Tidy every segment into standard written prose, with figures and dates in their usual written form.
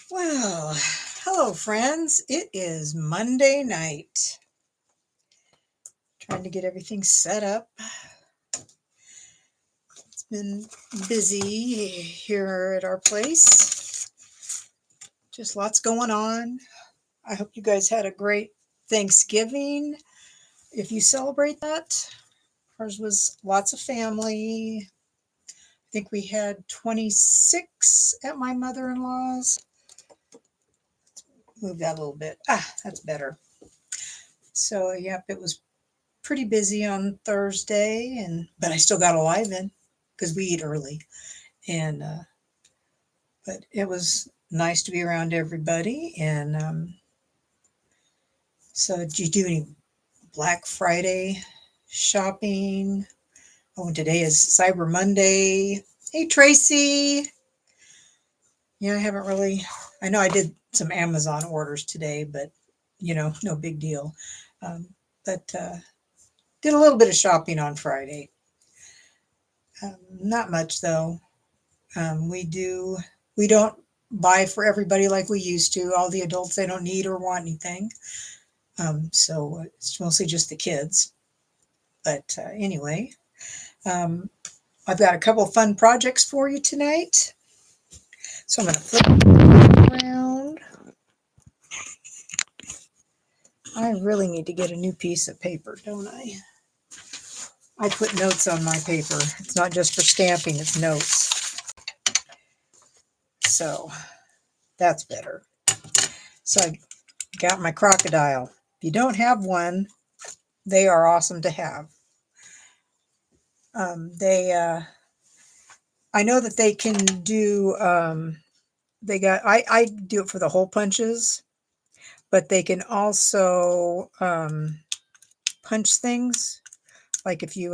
Well, hello, friends. It is Monday night. Trying to get everything set up. It's been busy here at our place. Just lots going on. I hope you guys had a great Thanksgiving. If you celebrate that, ours was lots of family. I think we had 26 at my mother in law's. Move that a little bit. That's better. So, yep, it was pretty busy on Thursday, but I still got a live in because we eat early, and but it was nice to be around everybody. And so, did you do any Black Friday shopping? Oh, today is Cyber Monday. Hey, Tracy. Yeah, I haven't really. I know I did some Amazon orders today, but no big deal. But did a little bit of shopping on Friday. Not much though. We don't buy for everybody like we used to. All the adults, they don't need or want anything. So it's mostly just the kids. But anyway, um, I've got a couple of fun projects for you tonight. So I'm going to flip around. I really need to get a new piece of paper, don't I? I put notes on my paper. It's not just for stamping, it's notes. So that's better. So I got my crocodile. If you don't have one, they are awesome to have. I know that they can do, I do it for the hole punches, but they can also punch things. Like if you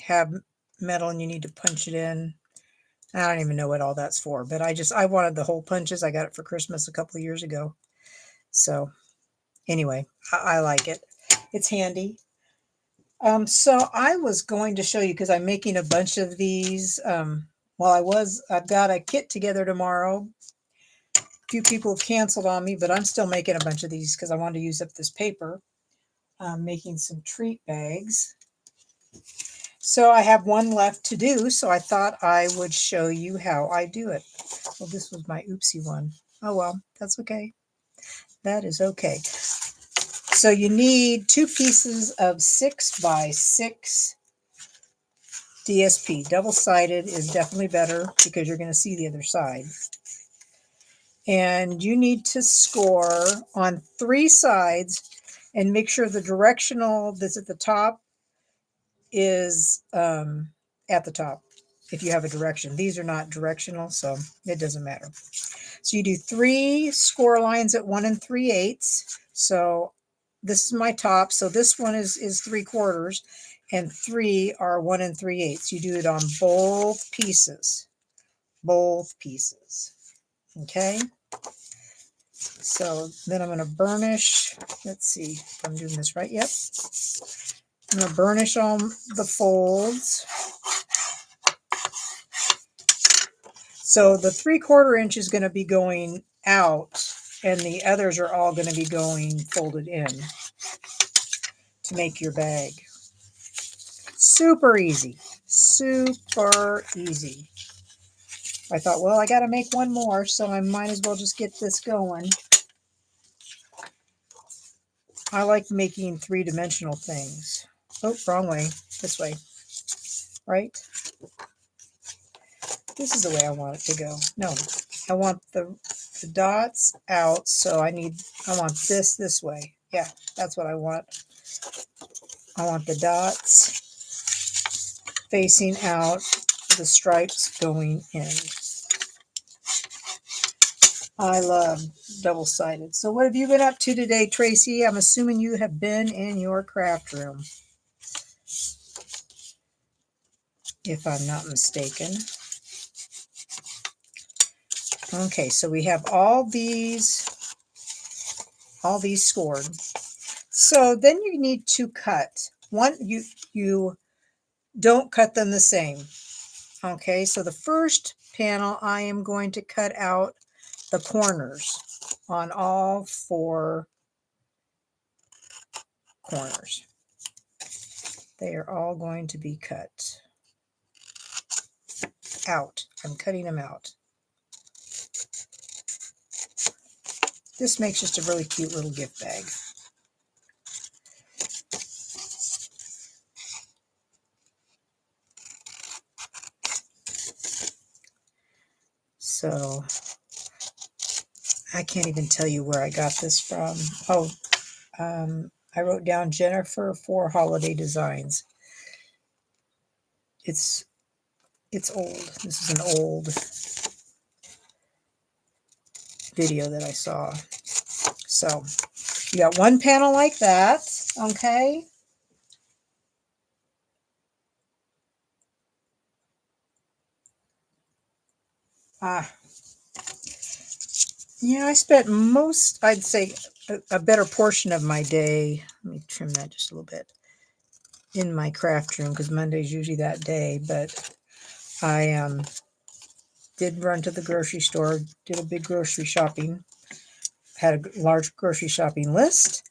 have metal and you need to punch it in. I don't even know what all that's for, but I wanted the hole punches. I got it for Christmas a couple of years ago. So anyway, I like it. It's handy. So I was going to show you because I'm making a bunch of these. I've got a kit together tomorrow. A few people have canceled on me, but I'm still making a bunch of these because I wanted to use up this paper. I'm making some treat bags. So I have one left to do, so I thought I would show you how I do it. Well, this was my oopsie one. Oh well, that's okay. That is okay. So you need 2 pieces of 6x6 DSP. Double-sided is definitely better because you're going to see the other side. And you need to score on 3 sides and make sure the directional that's at the top is at the top if you have a direction. These are not directional, so it doesn't matter. So you do 3 score lines at 1 3/8. So this is my top. So this one is 3/4 and 3 are 1 3/8. You do it on both pieces. Both pieces. Okay. So then I'm going to burnish. Let's see if I'm doing this right. Yep. I'm going to burnish on the folds. So the 3/4 inch is going to be going out, and the others are all going to be going folded in to make your bag. Super easy. Super easy. I thought, well, I got to make one more, so I might as well just get this going. I like making 3-dimensional things. Oh, wrong way. This way. Right? This is the way I want it to go. No, I want the dots out, so I want this way. Yeah, that's what I want. I want the dots facing out, the stripes going in. I love double-sided. So what have you been up to today, Tracy? I'm assuming you have been in your craft room, if I'm not mistaken. Okay, so we have all these scored. So then you need to cut. You don't cut them the same. Okay, so the first panel I am going to cut out the corners on all 4 corners. They are all going to be cut out. I'm cutting them out. This makes just a really cute little gift bag. So I can't even tell you where I got this from. Oh, I wrote down Jennifer for Holiday Designs. It's old. This is an old video that I saw. So you got one panel like that, okay? Yeah, I spent I'd say a better portion of my day, let me trim that just a little bit, in my craft room, because Monday's usually that day, but I did run to the grocery store, did a big grocery shopping, had a large grocery shopping list,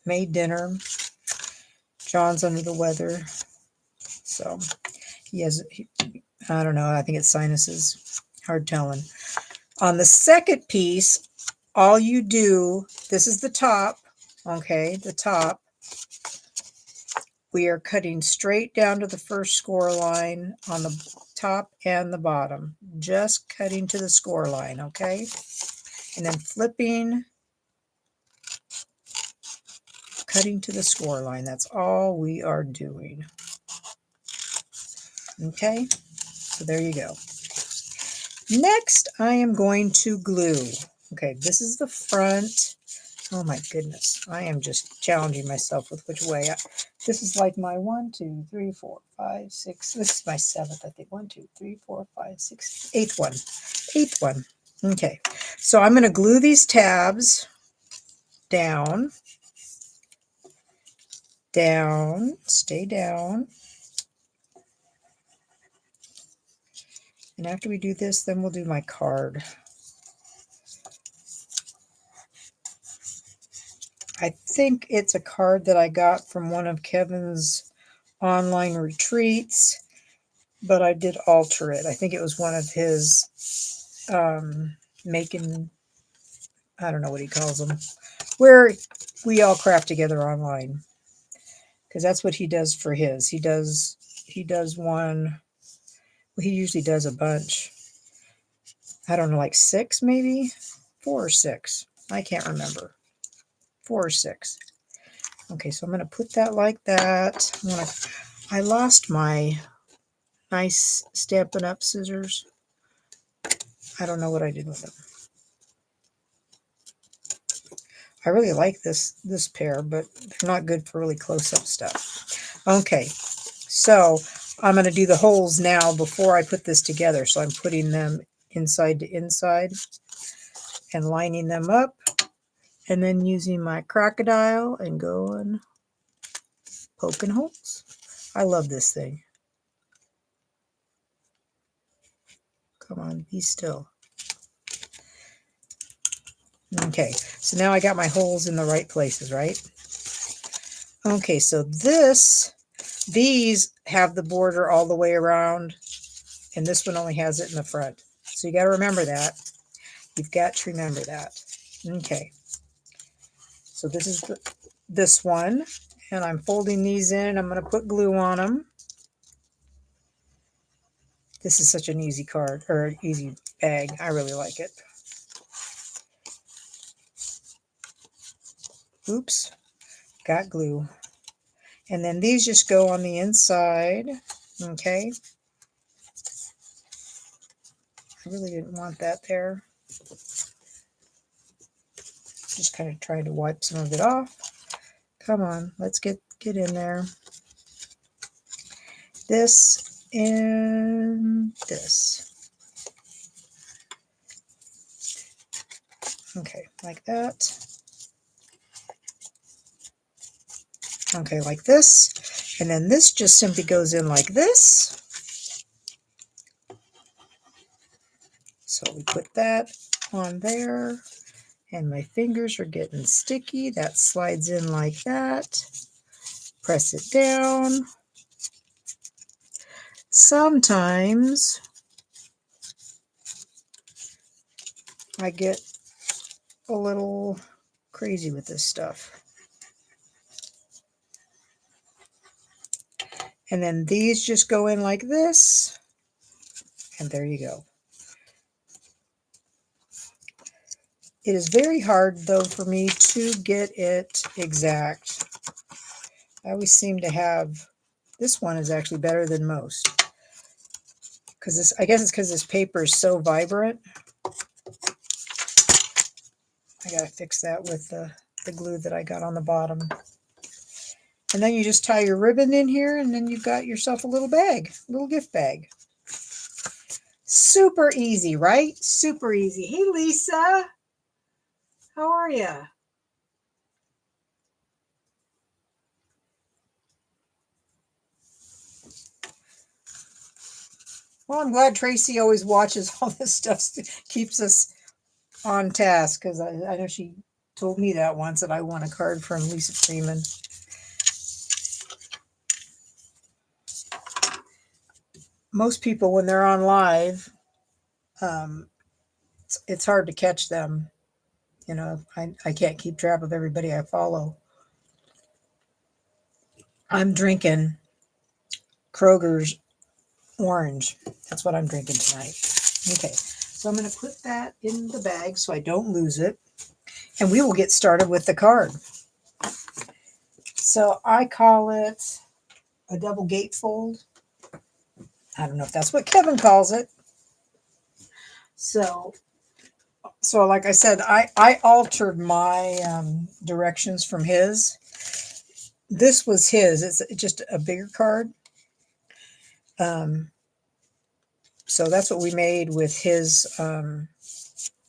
made dinner. John's under the weather, so I don't know, I think it's sinuses, hard telling. On the second piece, all you do, this is the top, okay, the top. We are cutting straight down to the first score line on the top and the bottom. Just cutting to the score line, okay? And then flipping, cutting to the score line. That's all we are doing. Okay? So there you go. Next, I am going to glue. Okay, this is the front. Oh my goodness, I am just challenging myself with which way. This is like my 1, 2, 3, 4, 5, 6. This is my 7th, I think. 1, 2, 3, 4, 5, 6, 8th one. 8th one. Okay, so I'm going to glue these tabs down, down, stay down. And after we do this, then we'll do my card. I think it's a card that I got from one of Kevin's online retreats, but I did alter it. I think it was one of his making, I don't know what he calls them, where we all craft together online, because that's what he does for his. He does one, well, he usually does a bunch. I don't know, like 6 maybe, 4 or 6. I can't remember. 4 or 6. Okay, so I'm going to put that like that. I lost my nice Stampin' Up! Scissors. I don't know what I did with them. I really like this pair, but they're not good for really close-up stuff. Okay, so I'm going to do the holes now before I put this together. So I'm putting them inside to inside and lining them up, and then using my crocodile and going poking holes. I love this thing. Come on, be still. Okay, so now I got my holes in the right places, right? Okay, so these have the border all the way around, and this one only has it in the front. So you got to remember that. You've got to remember that. Okay, so this is this one, and I'm folding these in. I'm going to put glue on them. This is such an easy card, or easy bag. I really like it. Oops, got glue. And then these just go on the inside, okay? I really didn't want that there. Just kind of trying to wipe some of it off. Come on, let's get in there. This and this. Okay, like that. Okay, like this. And then this just simply goes in like this. So we put that on there, and my fingers are getting sticky. That slides in like that. Press it down. Sometimes I get a little crazy with this stuff. And then these just go in like this, and there you go. It is very hard, though, for me to get it exact. I always seem to have, this one is actually better than most. Because this, I guess it's because this paper is so vibrant. I gotta fix that with the glue that I got on the bottom. And then you just tie your ribbon in here, and then you've got yourself a little bag, a little gift bag. Super easy, right? Super easy. Hey, Lisa. How are you? Well, I'm glad Tracy always watches all this stuff, keeps us on task, because I know she told me that once, that I won a card from Lisa Freeman. Most people, when they're on live, it's hard to catch them. You know, I can't keep track of everybody I follow. I'm drinking Kroger's orange. That's what I'm drinking tonight. Okay, so I'm going to put that in the bag so I don't lose it. And we will get started with the card. So I call it a double gatefold. I don't know if that's what Kevin calls it. So like I said, I altered my directions from his. This was his. It's just a bigger card. So that's what we made with his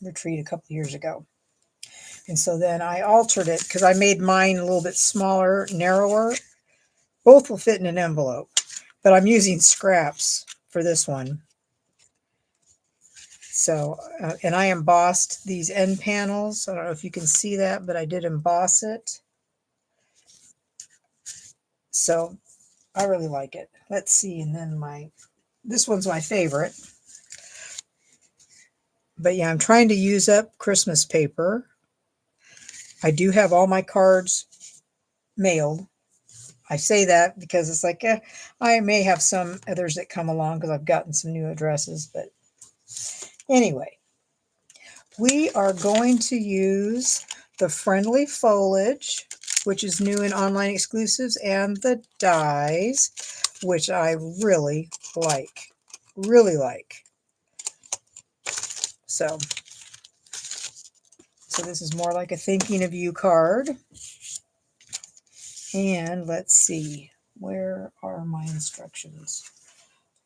retreat a couple years ago. And so then I altered it because I made mine a little bit smaller, narrower. Both will fit in an envelope, but I'm using scraps for this one. So, and I embossed these end panels. I don't know if you can see that, but I did emboss it. So I really like it. Let's see. And then this one's my favorite. But yeah, I'm trying to use up Christmas paper. I do have all my cards mailed. I say that because it's like, I may have some others that come along because I've gotten some new addresses. But anyway, we are going to use the Friendly Foliage, which is new and online exclusives, and the dies, which I really like. Really like. So this is more like a thinking of you card. And let's see, where are my instructions?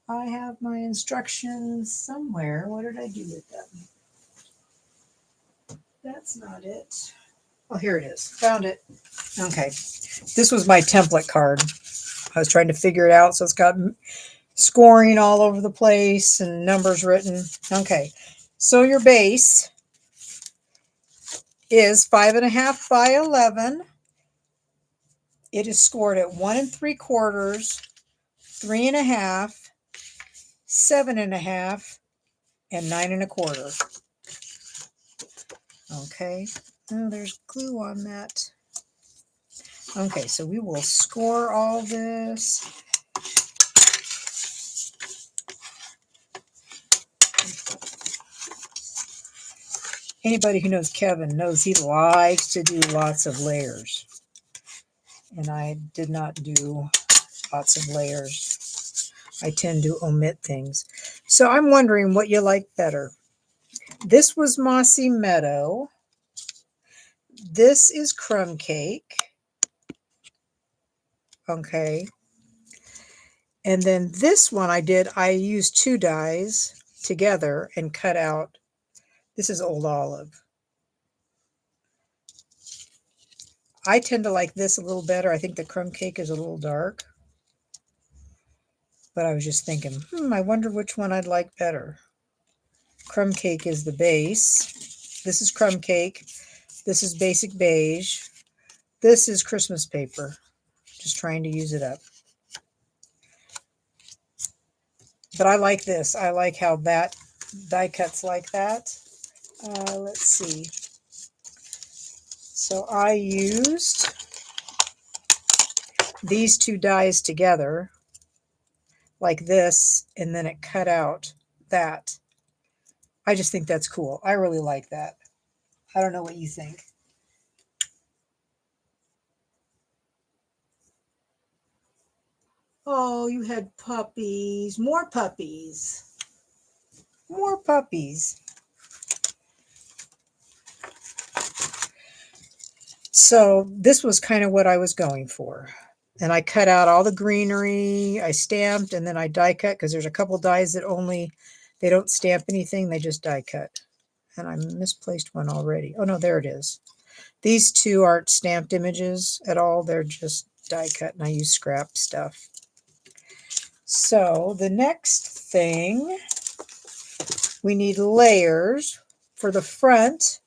I have my instructions somewhere. What did I do with them? That's not it. Oh, here it is. Found it. Okay. This was my template card. I was trying to figure it out. So it's got scoring all over the place and numbers written. Okay. So your base is 5.5 by 11. It is scored at 1 3/4, 3.5, 7.5, and 9 1/4. Okay. Oh, there's glue on that. Okay, so we will score all this. Anybody who knows Kevin knows he likes to do lots of layers. And I did not do lots of layers. I tend to omit things. So I'm wondering what you like better. This was Mossy Meadow. This is Crumb Cake. Okay. And then this one I used 2 dies together and cut out. This is Old Olive. I tend to like this a little better. I think the Crumb Cake is a little dark. But I was just thinking, I wonder which one I'd like better. crumb cake is the base. This is crumb cake. This is basic beige. This is Christmas paper. Just trying to use it up. But I like this. I like how that die cuts like that. Let's see. So I used these two dies together like this, and then it cut out that. I just think that's cool. I really like that. I don't know what you think. Oh, you had puppies. More puppies. More puppies. So this was kind of what I was going for. And I cut out all the greenery. I stamped, and then I die cut, because there's a couple dies that they don't stamp anything. They just die cut. And I misplaced one already. Oh, no, there it is. These two aren't stamped images at all. They're just die cut, and I use scrap stuff. So the next thing, we need layers. For the front,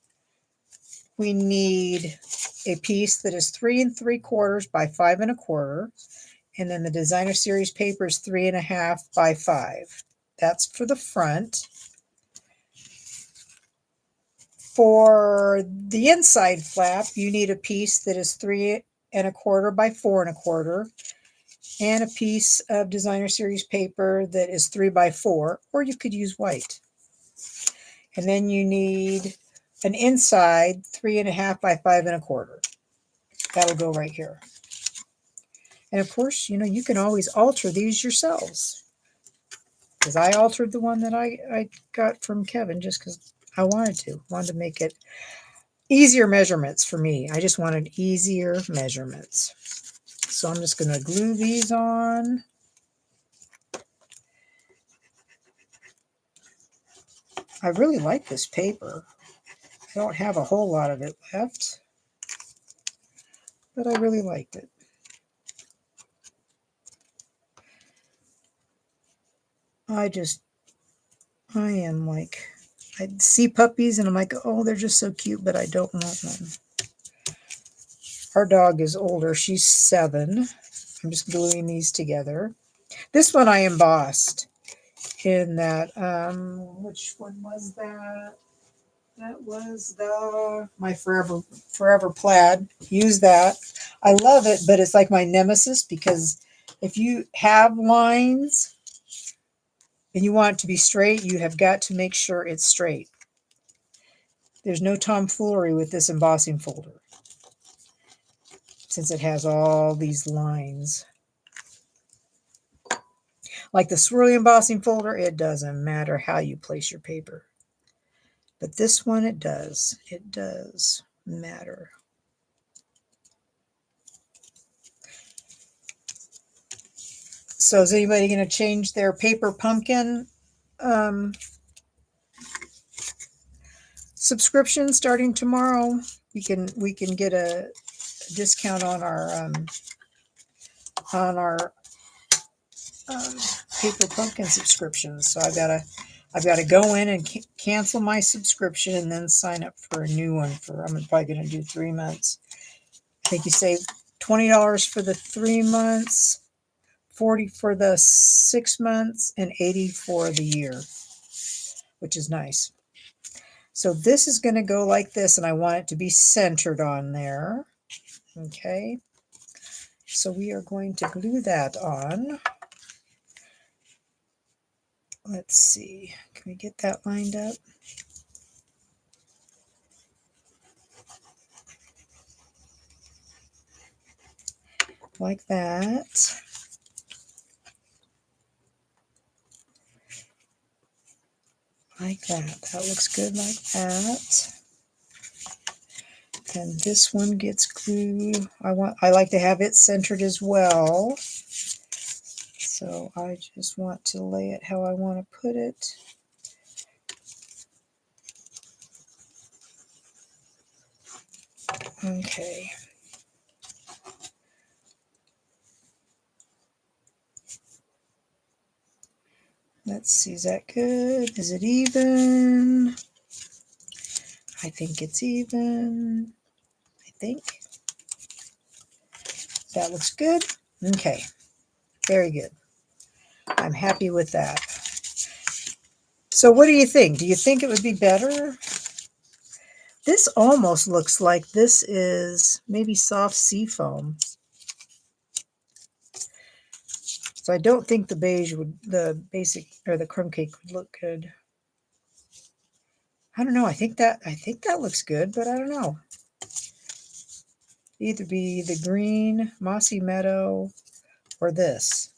we need a piece that is 3 3/4 by 5 1/4, and then the designer series paper is 3 1/2 by 5. That's for the front. For the inside flap, you need a piece that is 3 1/4 by 4 1/4, and a piece of designer series paper that is 3 by 4, or you could use white. And then you need an inside 3 1/2 by 5 1/4. That'll go right here. And of course, you can always alter these yourselves, because I altered the one that I got from Kevin just because I wanted to make it easier measurements for me. I just wanted easier measurements. So I'm just going to glue these on. I really like this paper. I don't have a whole lot of it left, but I really liked it. I am like, I see puppies and I'm like, oh, they're just so cute, but I don't want one. Our dog is older. She's 7. I'm just gluing these together. This one I embossed in that, which one was that? That was my Forever Plaid. Use that. I love it, but it's like my nemesis, because if you have lines and you want it to be straight, you have got to make sure it's straight. There's no tomfoolery with this embossing folder, since it has all these lines. Like the swirly embossing folder, it doesn't matter how you place your paper. But this one, it does. It does matter. So is anybody going to change their paper pumpkin subscription starting tomorrow? We can get a discount on our paper pumpkin subscriptions. So I've got to go in and cancel my subscription and then sign up for a new one. I'm probably going to do 3 months. I think you save $20 for the 3 months, $40 for the 6 months, and $80 for the year, which is nice. So this is going to go like this, and I want it to be centered on there. Okay. So we are going to glue that on. Let's see. Can we get that lined up? Like that. Like that. That looks good like that. And this one gets glued. I like to have it centered as well. So I just want to lay it how I want to put it. Okay. Let's see, is that good? Is it even? I think it's even. I think. That looks good. Okay, very good. I'm happy with that. So what do you think? Do you think it would be better? This almost looks like this is maybe soft sea foam. So I don't think the beige would, the basic or the crumb cake would look good. I don't know. I think that looks good, but I don't know. Either be the green mossy meadow or this.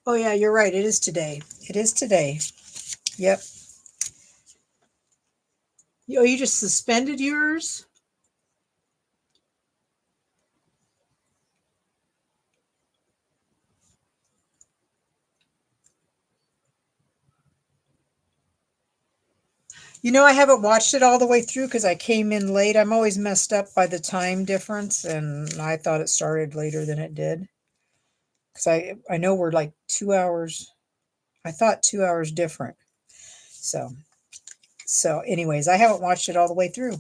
Oh yeah, you're right. It is today. It is today. Yep. Oh, you just suspended yours? You know, I haven't watched it all the way through because I came in late. I'm always messed up by the time difference, and I thought it started later than it did. Because I know we're like 2 hours. I thought 2 hours different. So anyways, I haven't watched it all the way through.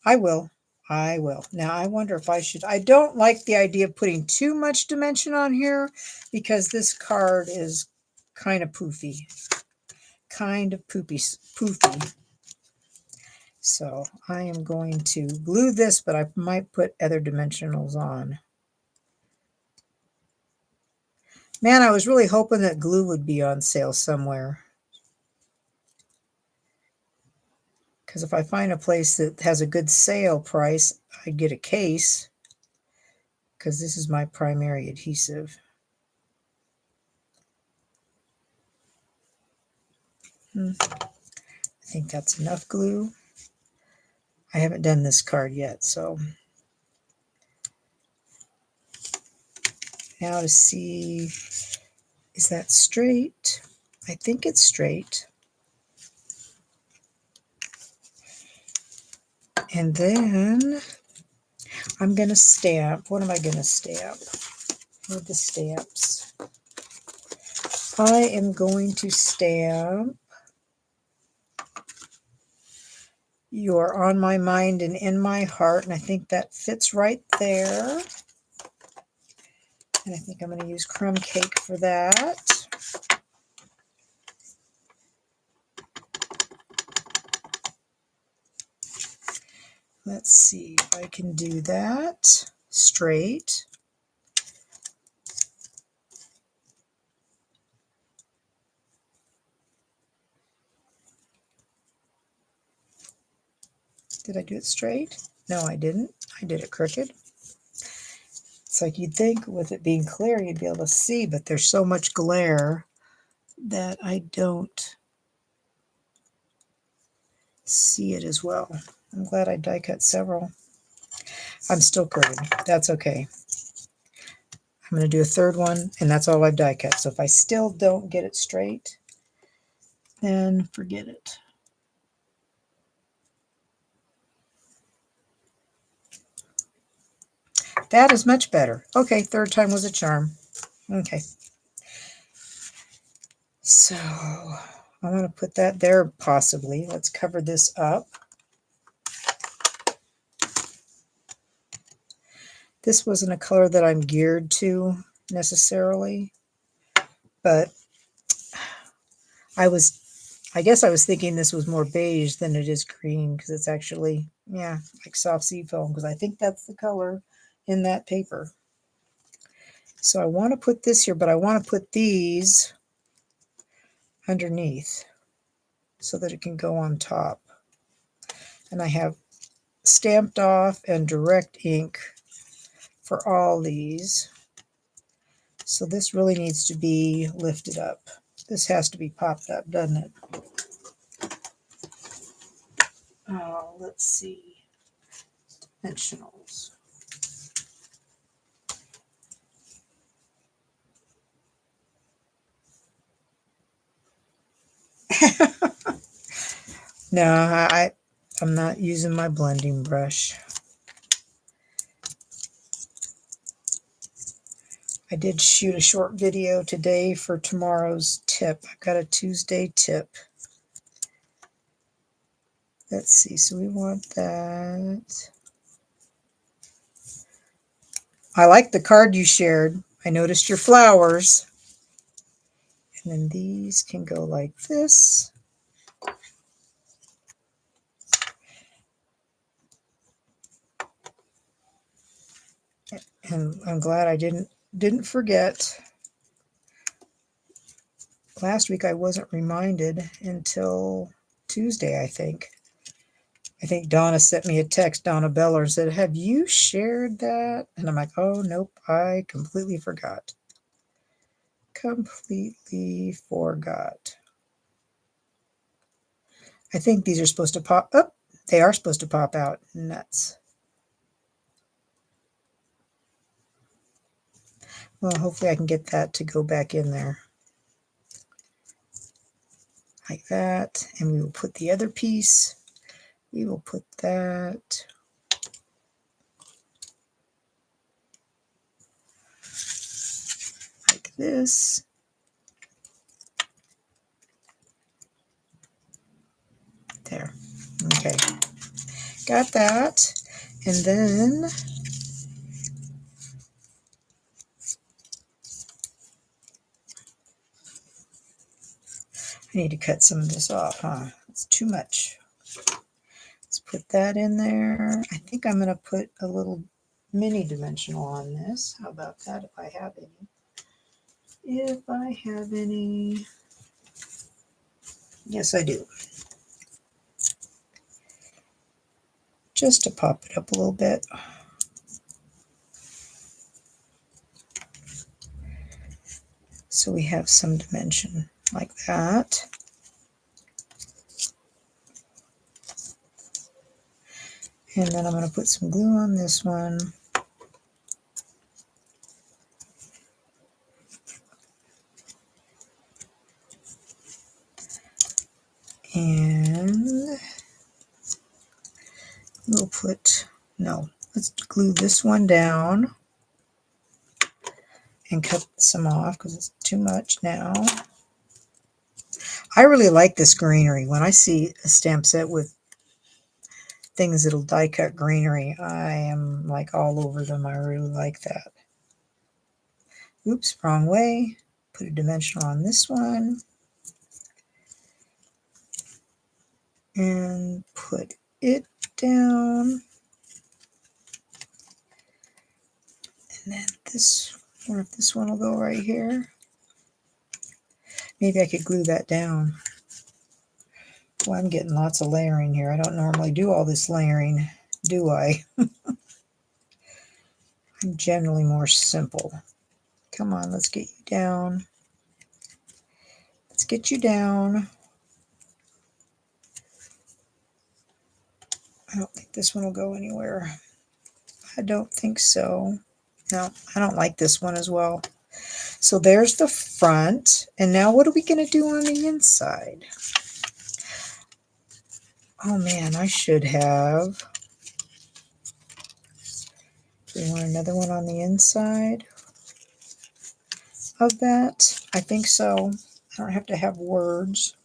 I will. I will. Now I wonder if I should. I don't like the idea of putting too much dimension on here because this card is kind of poofy. Kind of poofy. So I am going to glue this, but I might put other dimensionals on. Man, I was really hoping that glue would be on sale somewhere. Because if I find a place that has a good sale price, I'd get a case. Because this is my primary adhesive. I think that's enough glue. I haven't done this card yet, so now to see, is that straight? I think it's straight. And then I'm going to stamp. What am I going to stamp? With the stamps. I am going to stamp You're on my mind and in my heart, and I think that fits right there. And I think I'm going to use crumb cake for that. Let's see if I can do that straight. Did I do it straight? No, I didn't. I did it crooked. It's like you'd think with it being clear you'd be able to see, but there's so much glare that I don't see it as well. I'm glad I die cut several. I'm still crooked. That's okay. I'm going to do a third one, and that's all I've die cut. So if I still don't get it straight, then forget it. That is much better. Okay, third time was a charm. Okay. So I want to put that there possibly. Let's cover this up. This wasn't a color that I'm geared to necessarily, but I guess I was thinking this was more beige than it is green because it's actually, yeah, like soft sea foam because I think that's the color in that paper. So I want to put this here, but I want to put these underneath so that it can go on top. And I have stamped off and direct ink for all these. So this really needs to be lifted up. This has to be popped up, doesn't it? Oh, let's see. Dimensionals. No, I'm not using my blending brush. I did shoot a short video today for tomorrow's tip. I've got a Tuesday tip. Let's see, so we want that. I like the card you shared. I noticed your flowers. And then these can go like this. And I'm glad I didn't forget. Last week I wasn't reminded until Tuesday, I think. I think Donna sent me a text, Donna Beller, and said, "Have you shared that?" And I'm like, "Oh, nope, I completely forgot. Completely forgot." I think these are supposed to pop up. Oh, they are supposed to pop out. Nuts. Well, hopefully I can get that to go back in there. Like that. And we will put the other piece. We will put that like this. There. Okay. Got that. And then I need to cut some of this off, huh? It's too much. Let's put that in there. I think I'm going to put a little mini dimensional on this. How about that if I have any? If I have any. Yes, I do. Just to pop it up a little bit. So we have some dimension like that. And then I'm going to put some glue on this one. And we'll put, no, let's glue this one down and cut some off because it's too much now. I really like this greenery. When I see a stamp set with things that'll die cut greenery, I am like all over them. I really like that. Oops, wrong way. Put a dimensional on this one. And put it down. And then this, or if this one will go right here. Maybe I could glue that down. Well, I'm getting lots of layering here. I don't normally do all this layering, do I? I'm generally more simple. Come on, let's get you down. Let's get you down. I don't think this one will go anywhere. I don't think so. No, I don't like this one as well. So there's the front. And now what are we going to do on the inside? Oh man, I should have. Do we want another one on the inside of that? I think so. I don't have to have words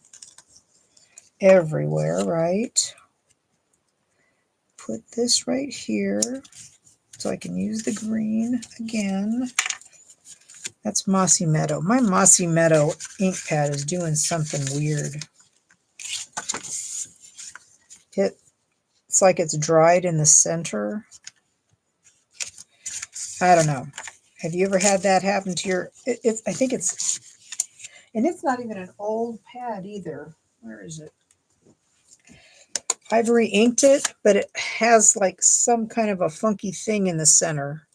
everywhere, right? Put this right here so I can use the green again. That's Mossy Meadow. My Mossy Meadow ink pad is doing something weird. It's like it's dried in the center. I don't know. Have you ever had that happen to your... I think it's... And it's not even an old pad either. Where is it? I've re-inked it, but it has like some kind of a funky thing in the center.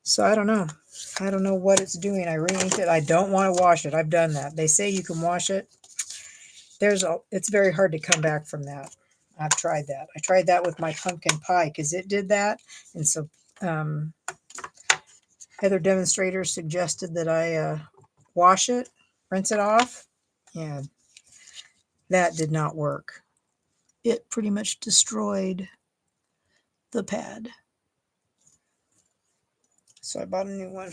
So I don't know. I don't know what it's doing. I re-inked it. I don't want to wash it. I've done that. They say you can wash it. It's very hard to come back from that. I've tried that. I tried that with my pumpkin pie because it did that. And so other demonstrators suggested that I wash it, rinse it off. Yeah, that did not work. it pretty much destroyed the pad. So I bought a new one.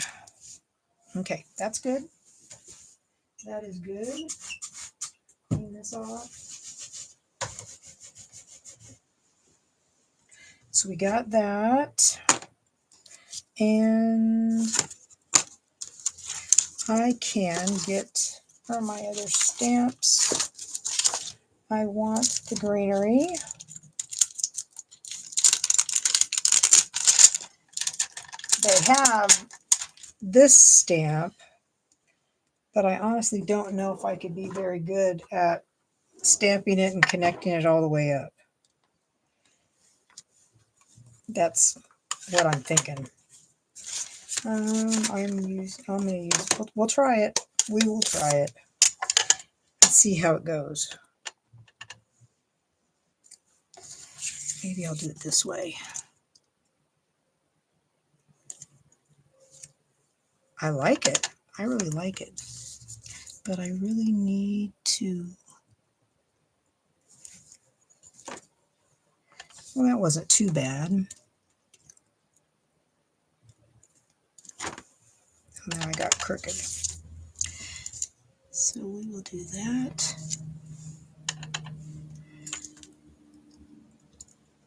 Okay, that's good. That is good. Clean this off. So we got that. And I can get, where are my other stamps? I want the greenery. They have this stamp, but I honestly don't know if I could be very good at stamping it and connecting it all the way up. That's what I'm thinking. I'm gonna use. We'll try it. We will try it. Let's see how it goes. Maybe I'll do it this way. I like it. I really like it. But I really need to. Well, that wasn't too bad. Now I got crooked. So we will do that.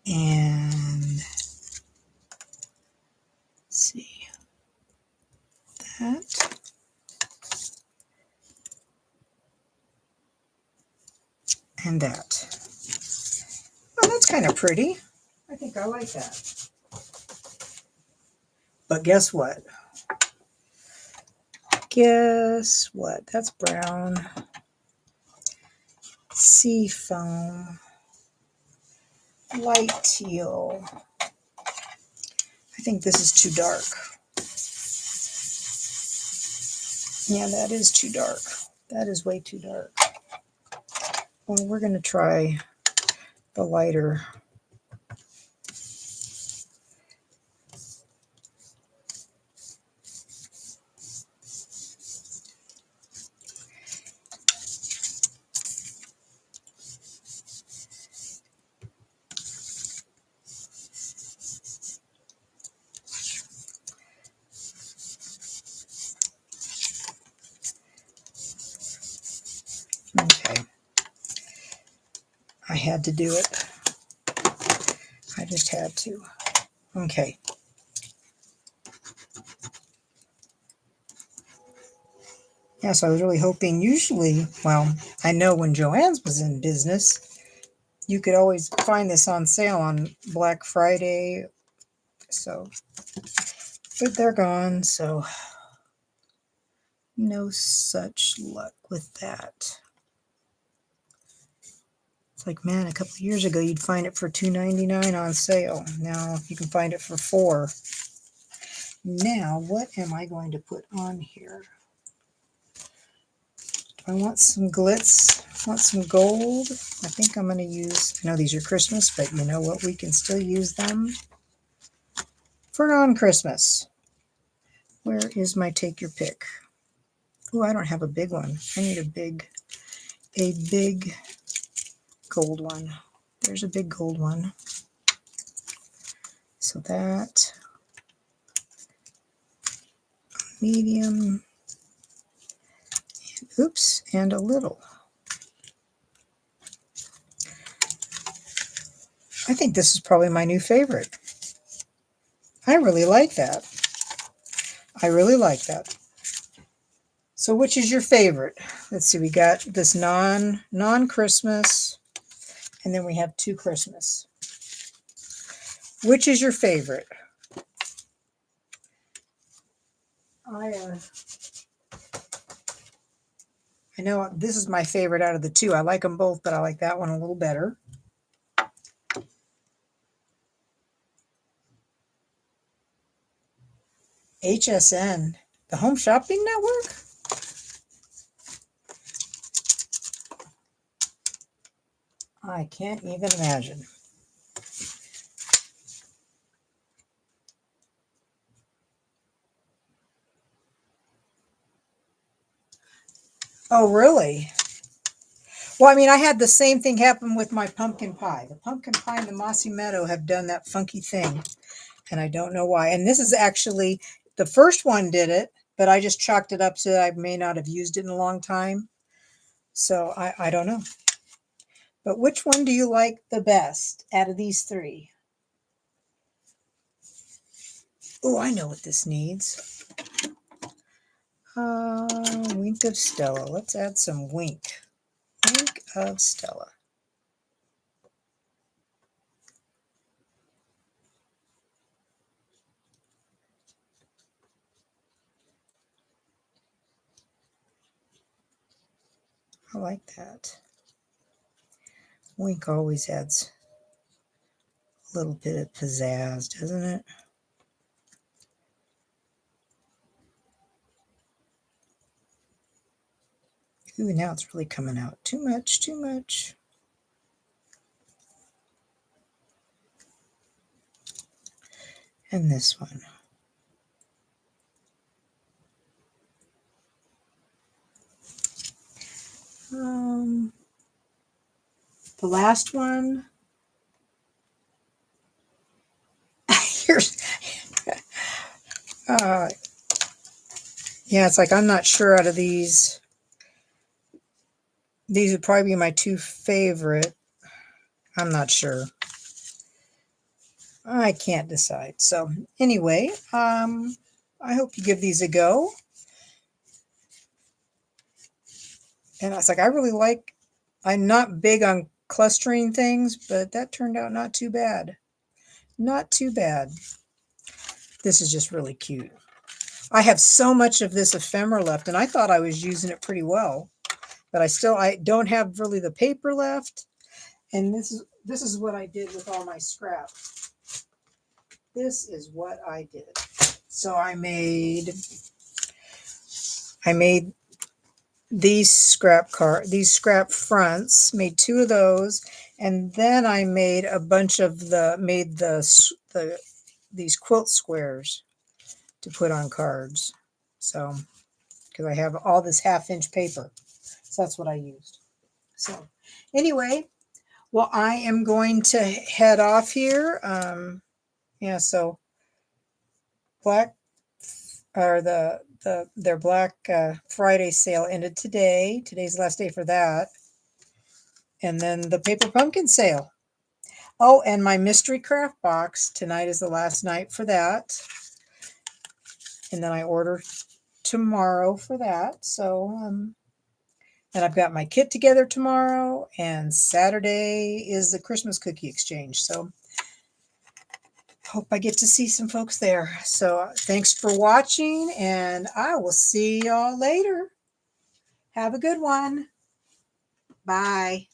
And let's see that. And that. Oh, that's kind of pretty. I think I like that. But guess what? Guess what? That's brown. Sea foam. Light teal. I think this is too dark. Yeah, that is too dark. That is way too dark. Well, we're going to try the lighter. Okay. I had to do it. I just had to. Okay. Yes, I was really hoping usually, well, I know when Joann's was in business, you could always find this on sale on Black Friday. So, but they're gone, so no such luck with that. It's like, man, a couple of years ago you'd find it for $2.99 on sale. Now you can find it for $4. Now, what am I going to put on here? Do I want some glitz? I want some gold? I think I'm going to use, I know these are Christmas, but you know what? We can still use them for non-Christmas. Where is my take your pick? Oh, I don't have a big one. I need a big gold one. There's a big gold one. So that, medium, oops, and a little. I think this is probably my new favorite. I really like that. I really like that. So which is your favorite? Let's see, we got this non-Christmas, and then we have two Christmas. Which is your favorite? I know this is my favorite out of the two. I like them both, but I like that one a little better. HSN, the Home Shopping Network? I can't even imagine. Oh, really? Well, I mean, I had the same thing happen with my pumpkin pie. The pumpkin pie and the mossy meadow have done that funky thing, and I don't know why. And this is actually the first one did it, but I just chalked it up so that I may not have used it in a long time. So I don't know. But which one do you like the best out of these three? Oh, I know what this needs. Wink of Stella. Let's add some wink. Wink of Stella. I like that. Wink always adds a little bit of pizzazz, doesn't it? Ooh, now it's really coming out. Too much, too much. And this one. The last one. Here's, uh, yeah, it's like I'm not sure out of these. These would probably be my two favorite. I'm not sure. I can't decide. So anyway, I hope you give these a go. And I was like, I really like, I'm not big on clustering things, but that turned out not too bad. Not too bad. This is just really cute. I have so much of this ephemera left, and I thought I was using it pretty well, but I don't have really the paper left. And this is what I did with all my scrap. This is what I did. So I made these scrap fronts, made two of those, and then I made a bunch of these quilt squares to put on cards. So, because I have all this 1/2 inch paper. So that's what I used. So anyway, well, I am going to head off here. Yeah, so Black or their Black Friday sale ended today. Today's the last day for that. And then the paper pumpkin sale. Oh, and my mystery craft box. Tonight is the last night for that. And then I order tomorrow for that. So, and I've got my kit together tomorrow. And Saturday is the Christmas cookie exchange. So, hope I get to see some folks there. So, thanks for watching. And I will see y'all later. Have a good one. Bye.